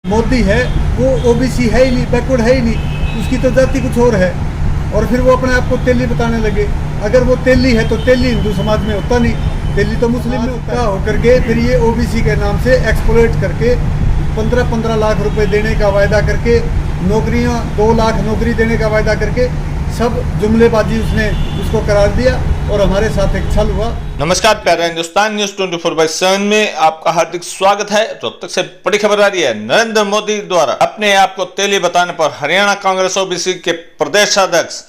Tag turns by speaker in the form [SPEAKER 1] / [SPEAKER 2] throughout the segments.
[SPEAKER 1] मोदी है वो ओबीसी है ही नहीं, बैकवर्ड है ही नहीं, उसकी तो जाति कुछ और है। और फिर वो अपने आप को तेली बताने लगे। अगर वो तेली है तो तेली हिंदू समाज में होता नहीं, तेली तो मुस्लिम में होता होकर के फिर ये ओबीसी के नाम से एक्सप्लॉइट करके 15-15 लाख रुपए देने का वायदा करके, नौकरियां 2 लाख नौकरी देने का वायदा करके सब जुमलेबाजी उसने उसको करार दिया और हमारे साथ एक छल हुआ।
[SPEAKER 2] नमस्कार, प्यारा हिंदुस्तान न्यूज 24/7 में आपका हार्दिक स्वागत है। रोहतक से बड़ी खबर आ रही है। नरेंद्र मोदी द्वारा अपने आप को तेली बताने पर हरियाणा कांग्रेस ओबीसी के प्रदेशाध्यक्ष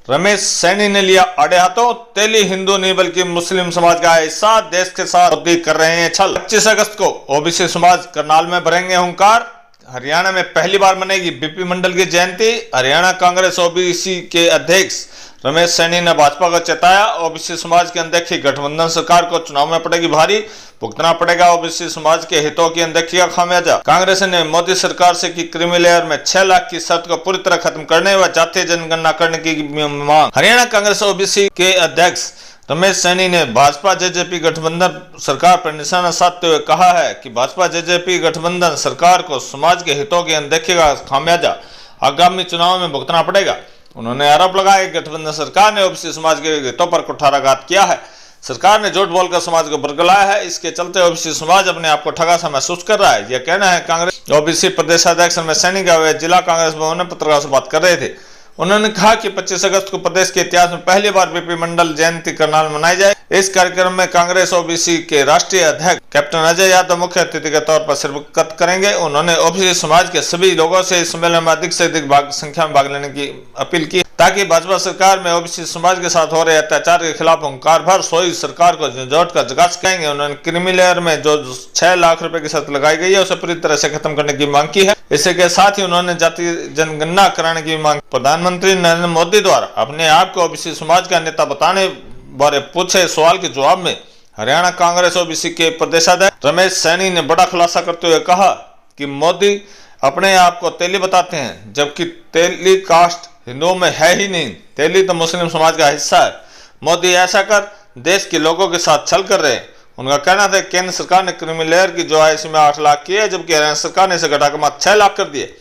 [SPEAKER 2] रमेश सैनी ने लिया आड़े हाथों। तेली हिंदू नहीं बल्कि मुस्लिम समाज का हिस्सा, देश के साथ मोदी कर रहे हैं छल। 25 अगस्त को ओबीसी समाज करनाल में भरेंगे हुंकार। हरियाणा में पहली बार मनेगी बीपी मंडल की जयंती। हरियाणा कांग्रेस ओबीसी के अध्यक्ष रमेश सैनी ने भाजपा को चेताया। ओबीसी समाज की अनदेखी गठबंधन सरकार को चुनाव में पड़ेगी भारी, भुगतना पड़ेगा ओबीसी समाज के हितों की अनदेखी का खामियाजा। कांग्रेस ने मोदी सरकार से की क्रीमी लेयर में 6 लाख की शर्त को पूरी तरह खत्म करने व जातीय जनगणना करने की मांग। हरियाणा कांग्रेस ओबीसी के अध्यक्ष रमेश सैनी ने भाजपा जेजेपी गठबंधन सरकार पर निशाना साधते हुए कहा है कि भाजपा जेजेपी गठबंधन सरकार को समाज के हितों की अनदेखी का खामियाजा आगामी चुनाव में भुगतना पड़ेगा। उन्होंने आरोप लगाया कि गठबंधन सरकार ने ओबीसी समाज के हितों पर कुठाराघात किया है। सरकार ने झूठ बोलकर समाज को बरगलाया है। इसके चलते ओबीसी समाज अपने आप को ठगा सा महसूस कर रहा है। यह कहना है कांग्रेस ओबीसी प्रदेशाध्यक्ष रमेश सैनी का। वे जिला कांग्रेस भवन में पत्रकारों से बात कर रहे थे। उन्होंने कहा कि 25 अगस्त को प्रदेश के इतिहास में पहली बार बीपी मंडल जयंती करनाल में मनाई जाए। इस कार्यक्रम में कांग्रेस ओबीसी के राष्ट्रीय अध्यक्ष कैप्टन अजय यादव मुख्य अतिथि के तौर पर शिरकत करेंगे। उन्होंने ओबीसी समाज के सभी लोगों से इस सम्मेलन में अधिक से अधिक संख्या में भाग लेने की अपील की ताकि भाजपा सरकार में ओबीसी समाज के साथ हो रहे अत्याचार के खिलाफ हुंकार भर सोई सरकार को झंझोट कर जगा सकेंगे। उन्होंने क्रीमी लेयर में जो 6 लाख रुपए की शर्त लगाई गई है उसे पूरी तरह से खत्म करने की मांग की है। इसी के साथ ही उन्होंने जातीय जनगणना कराने की मांग। प्रधानमंत्री नरेंद्र मोदी द्वारा अपने आप को ओबीसी समाज का नेता बताने बारे पूछे सवाल के जवाब में हरियाणा कांग्रेस ओबीसी के प्रदेशाध्यक्ष रमेश सैनी ने बड़ा खुलासा करते हुए कहा कि मोदी अपने आप को तेली बताते हैं, जबकि तेली कास्ट हिंदुओं में है ही नहीं। तेली तो मुस्लिम समाज का हिस्सा है। मोदी ऐसा कर देश के लोगों के साथ छल कर रहे हैं। उनका कहना था केंद्र सरकार ने क्रीमी लेयर की जो है इसमें 8 लाख की है, जबकि हरियाणा सरकार ने इसे घटाकर मात्र 6 लाख कर दिए।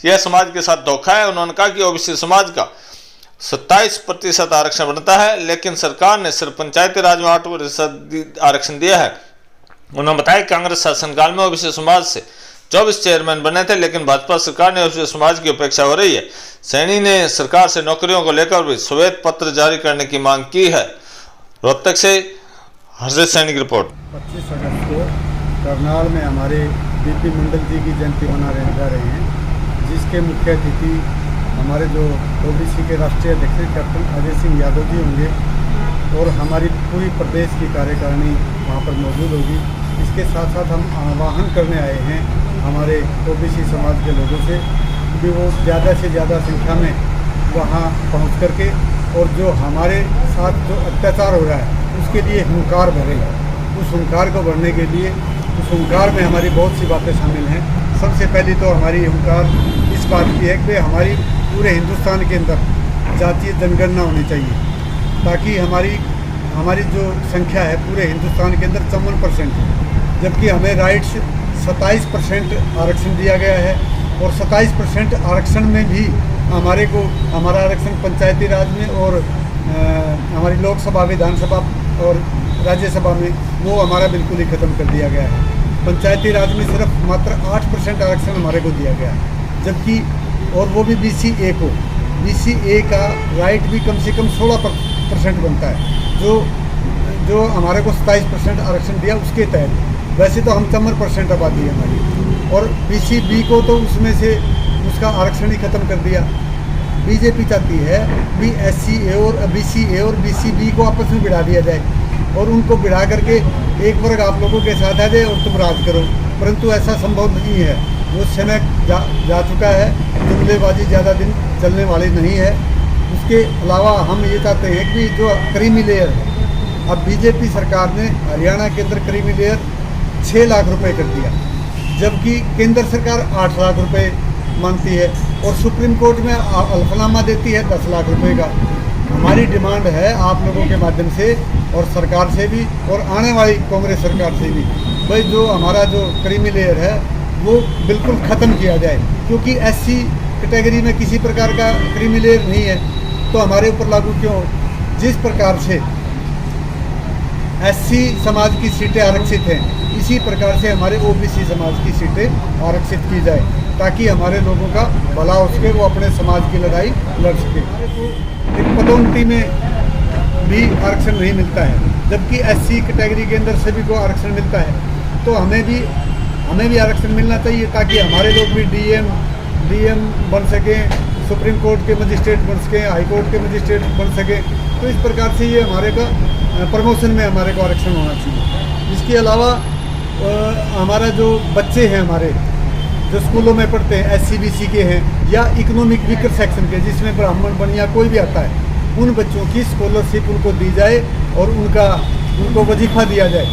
[SPEAKER 2] यह समाज के साथ धोखा है। उन्होंने कहा कि ओबीसी समाज का 27% आरक्षण बनता है, लेकिन सरकार ने सिर्फ पंचायती राज में 8% आरक्षण दिया है। उन्होंने बताया कि कांग्रेस शासनकाल में ओबीसी समाज से 24 चेयरमैन बने थे, लेकिन भाजपा सरकार ने ओबीसी समाज की उपेक्षा हो रही है। सैनी ने सरकार से नौकरियों को लेकर भी श्वेत पत्र जारी करने की मांग की है। रोहतक से हर्षित सैनी की रिपोर्ट।
[SPEAKER 1] 25 अगस्त को करनाल में हमारे बीपी मंडल जी की जयंती मना जा रहे हैं, जिसके मुख्य अतिथि हमारे जो ओबीसी के राष्ट्रीय अध्यक्ष कैप्टन अजय सिंह यादव जी होंगे और हमारी पूरी प्रदेश की कार्यकारिणी वहाँ पर मौजूद होगी। इसके साथ साथ हम आह्वान करने आए हैं हमारे ओबीसी समाज के लोगों से कि वो ज़्यादा से ज़्यादा संख्या में वहाँ पहुँच करके और जो हमारे साथ जो अत्याचार हो रहा है उसके लिए हुंकार भरें। उस हुंकार को भरने के लिए उस हुंकार में हमारी बहुत सी बातें शामिल हैं। सबसे पहली तो हमारी हुंकार इस बात की है कि हमारी पूरे हिंदुस्तान के अंदर जातीय जनगणना होनी चाहिए, ताकि हमारी जो संख्या है पूरे हिंदुस्तान के अंदर 54% है, जबकि हमें राइट्स 27% आरक्षण दिया गया है। और 27% आरक्षण में भी हमारा आरक्षण पंचायती राज में और हमारी लोकसभा, विधानसभा और राज्यसभा में वो हमारा बिल्कुल ही ख़त्म कर दिया गया है। पंचायती राज में सिर्फ मात्र 8% आरक्षण हमारे को दिया गया है, जबकि और वो भी BCA को। BCA का राइट भी कम से कम 16% बनता है, जो हमारे को 27% आरक्षण दिया उसके तहत। वैसे तो हम 54% आबादी है हमारी, और BCB को तो उसमें से उसका आरक्षण ही खत्म कर दिया। बीजेपी चाहती है कि SCA और BCA और BCB को आपस में भिड़ा दिया जाए और उनको भिड़ा करके एक वर्ग आप लोगों के साथ आ जाए और तुम राज करो, परंतु ऐसा संभव नहीं है। वो समय जा चुका है। जुमलेबाजी ज़्यादा दिन चलने वाली नहीं है। उसके अलावा हम ये चाहते हैं कि जो क्रीमी लेयर है, अब बीजेपी सरकार ने हरियाणा के अंदर क्रीमी लेयर 6 लाख रुपए कर दिया, जबकि केंद्र सरकार 8 लाख रुपए मांगती है और सुप्रीम कोर्ट में हल्फनामा देती है 10 लाख रुपए का। हमारी डिमांड है आप लोगों के माध्यम से और सरकार से भी और आने वाली कांग्रेस सरकार से भी, भाई जो हमारा जो क्रीमी लेयर है वो बिल्कुल ख़त्म किया जाए, क्योंकि एससी कैटेगरी में किसी प्रकार का क्रीमी लेयर नहीं है, तो हमारे ऊपर लागू क्यों? जिस प्रकार से एससी समाज की सीटें आरक्षित हैं, इसी प्रकार से हमारे ओबीसी समाज की सीटें आरक्षित की जाए, ताकि हमारे लोगों का भला हो सके, वो अपने समाज की लड़ाई लड़ सके। एक पदोन्नति में भी आरक्षण नहीं मिलता है, जबकि एससी कैटेगरी के अंदर सभी को आरक्षण मिलता है। तो हमें भी आरक्षण मिलना चाहिए, ताकि हमारे लोग भी डीएम बन सकें, सुप्रीम कोर्ट के मजिस्ट्रेट बन सकें, हाई कोर्ट के मजिस्ट्रेट बन सकें। तो इस प्रकार से ये हमारे का प्रमोशन में हमारे को आरक्षण होना चाहिए। इसके अलावा हमारा जो बच्चे हैं, हमारे जो स्कूलों में पढ़ते हैं, एससी-बीसी के हैं या इकोनॉमिक वीकर सेक्शन के, जिसमें ब्राह्मण बनिया कोई भी आता है, उन बच्चों की स्कॉलरशिप उनको दी जाए और उनको वजीफा दिया जाए,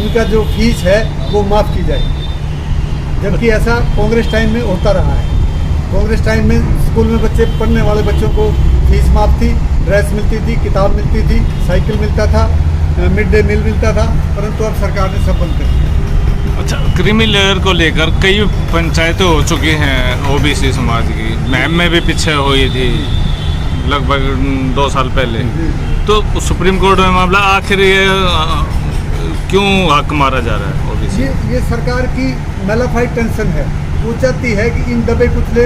[SPEAKER 1] उनका जो फीस है वो माफ़ की जाए। जबकि ऐसा कांग्रेस टाइम में होता रहा है। कांग्रेस टाइम में स्कूल में बच्चे पढ़ने वाले बच्चों को फीस माफ़ थी, ड्रेस मिलती थी, किताब मिलती थी, साइकिल मिलता था, मिड डे मील मिलता था, परंतु अब सरकार ने सब बंद कर दिया।
[SPEAKER 3] अच्छा, क्रीमी लेयर को लेकर कई पंचायतें हो चुकी हैं ओबीसी समाज की, मैम में भी पीछे हुई थी लगभग 2 साल पहले। तो सुप्रीम कोर्ट में मामला, आखिर ये क्यों हक मारा जा रहा है ओबीसी?
[SPEAKER 1] ये सरकार की मैलाफाइड टेंशन है। वो चाहती है कि इन दबे कुचले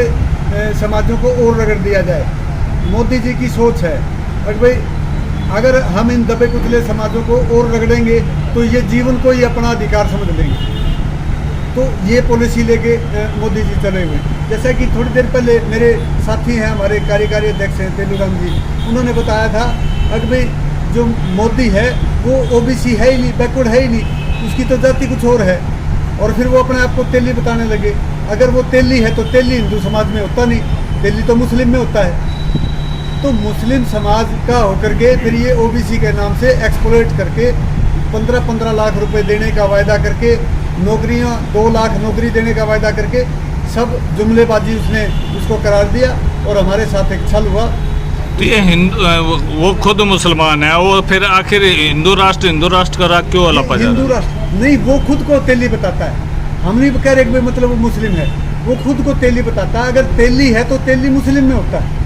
[SPEAKER 1] समाजों को और रगड़ दिया जाए। मोदी जी की सोच है और भाई, अगर हम इन दबे कुचले समाजों को और रगड़ेंगे तो ये जीवन को ही अपना अधिकार समझ लेंगे। तो ये पॉलिसी लेके मोदी जी चले हुए। जैसा कि थोड़ी देर पहले मेरे साथी हैं, हमारे कार्यकारी अध्यक्ष हैं तेलुराम जी, उन्होंने बताया था अगर भाई जो मोदी है वो ओबीसी है ही नहीं, बैकवर्ड है ही नहीं, उसकी तो जाति कुछ और है। और फिर वो अपने आप को तेली बताने लगे। अगर वो तेली है तो तेली हिंदू समाज में होता नहीं, तेली तो मुस्लिम में होता है। तो मुस्लिम समाज का होकर के फिर ये ओबीसी के नाम से एक्सप्लॉइट करके 15-15 लाख रुपए देने का वायदा करके, नौकरियां 2 लाख नौकरी देने का वायदा करके, सब जुमलेबाजी उसने उसको करार दिया और हमारे साथ एक छल हुआ।
[SPEAKER 3] तो ये वो खुद मुसलमान है, वो फिर आखिर हिंदू राष्ट्र का राग क्यों अलपा जा रहा है?
[SPEAKER 1] हिंदू राष्ट्र नहीं, वो खुद को तेली बताता है। हम नहीं कह रहे मतलब वो मुस्लिम है, वो खुद को तेली बताता है। अगर तेली है तो तेली मुस्लिम में होता है।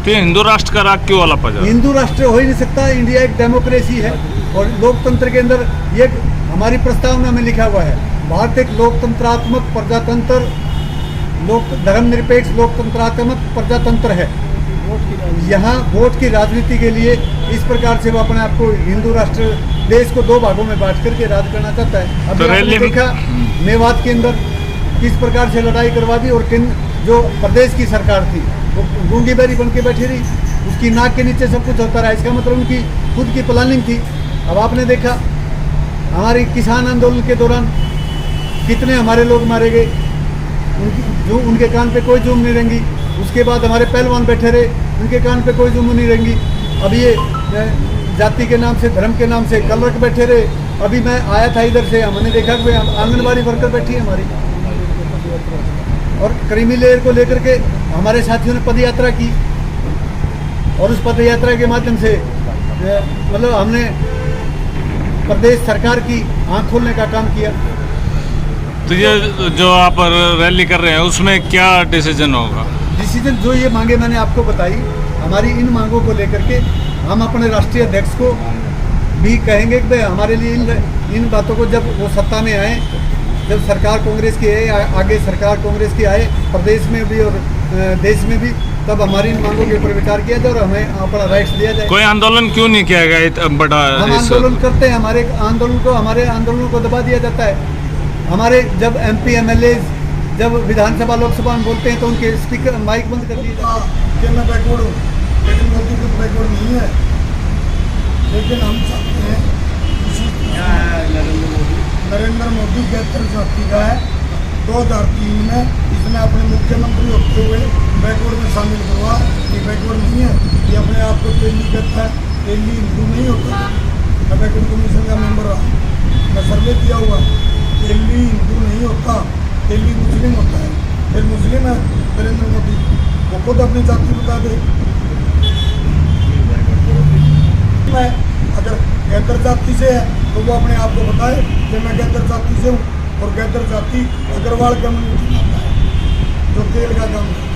[SPEAKER 3] तो हिंदू राष्ट्र का राग क्यों अलपा जा रहा है?
[SPEAKER 1] हिंदू राष्ट्र हो ही नहीं सकता। इंडिया एक डेमोक्रेसी है और लोकतंत्र के अंदर ये हमारी प्रस्तावना में लिखा हुआ है, भारत एक लोकतंत्रात्मक प्रजातंत्र, धर्मनिरपेक्ष लोकतंत्रात्मक प्रजातंत्र है। यहाँ वोट की राजनीति के लिए इस प्रकार से वो अपने आप को हिंदू राष्ट्र, देश को 2 भागों में बांट करके राज करना चाहता है। अभी
[SPEAKER 3] तो
[SPEAKER 1] आपने देखा मेवात के अंदर किस प्रकार से लड़ाई करवा दी, और किन जो प्रदेश की सरकार थी वो गूंगी बैरी बन के बैठी रही, उसकी नाक के नीचे सब कुछ होता रहा। इसका मतलब उनकी खुद की प्लानिंग थी। अब आपने देखा हमारे किसान आंदोलन के दौरान कितने हमारे लोग मारे गए, उनके कान पे कोई जूम नहीं रेंगी। उसके बाद हमारे पहलवान बैठे रहे, उनके कान पे कोई जूम नहीं रेंगी। अब ये जाति के नाम से, धर्म के नाम से कलरक बैठे रहे। अभी मैं आया था इधर से, हमने देखा कि आंगनबाड़ी वर्कर बैठी है हमारी, और क्रीमी लेयर को लेकर के हमारे साथियों ने पदयात्रा की, और उस पदयात्रा के माध्यम से मतलब हमने प्रदेश सरकार की आंख खोलने का काम किया।
[SPEAKER 3] तो ये जो आप रैली कर रहे हैं उसमें क्या डिसीजन होगा?
[SPEAKER 1] डिसीजन जो ये मांगे मैंने आपको बताई, हमारी इन मांगों को लेकर के हम अपने राष्ट्रीय अध्यक्ष को भी कहेंगे कि भाई हमारे लिए इन बातों को, जब वो सत्ता में आए, जब सरकार कांग्रेस की है, आगे सरकार कांग्रेस की आए प्रदेश में भी और देश में भी, तब हमारी इन मांगों के ऊपर विचार किया जाए और हमें अपना राइट्स दिया जाए।
[SPEAKER 3] कोई आंदोलन क्यों नहीं किया गया बड़ा?
[SPEAKER 1] हम आंदोलन करते हैं, हमारे आंदोलनों को दबा दिया जाता है। हमारे जब MP MLA जब विधानसभा लोकसभा में बोलते हैं तो उनके स्पीकर माइक बंद कर दिए जाते हैं।
[SPEAKER 4] मैं बैकवर्ड हूँ, लेकिन मोदी खुद बैकवर्ड नहीं है। लेकिन हम चाहते हैं नरेंद्र मोदी 73 जाति का है। 2003 में इसने अपने मुख्यमंत्री होते हुए बैकवर्ड में शामिल करवा। ये बैकवर्ड नहीं है, ये अपने आप को तेली कहता है। तेली हिंदू नहीं होता। मैं बैकवर्ड कमीशन का मेंबर रहा, मैं सर्वे किया हुआ। तेली हिंदू नहीं होता, तेली मुस्लिम होता है। फिर मुस्लिम है नरेंद्र मोदी, वो खुद अपनी जाति बता दे। मैं अगर गैदर जाति से है तो वो अपने आप को बताए कि मैं गैदर जाति से हूँ। और गैदर जाति अग्रवाल कम्युनिटी में आता है जो तेल का काम करता है।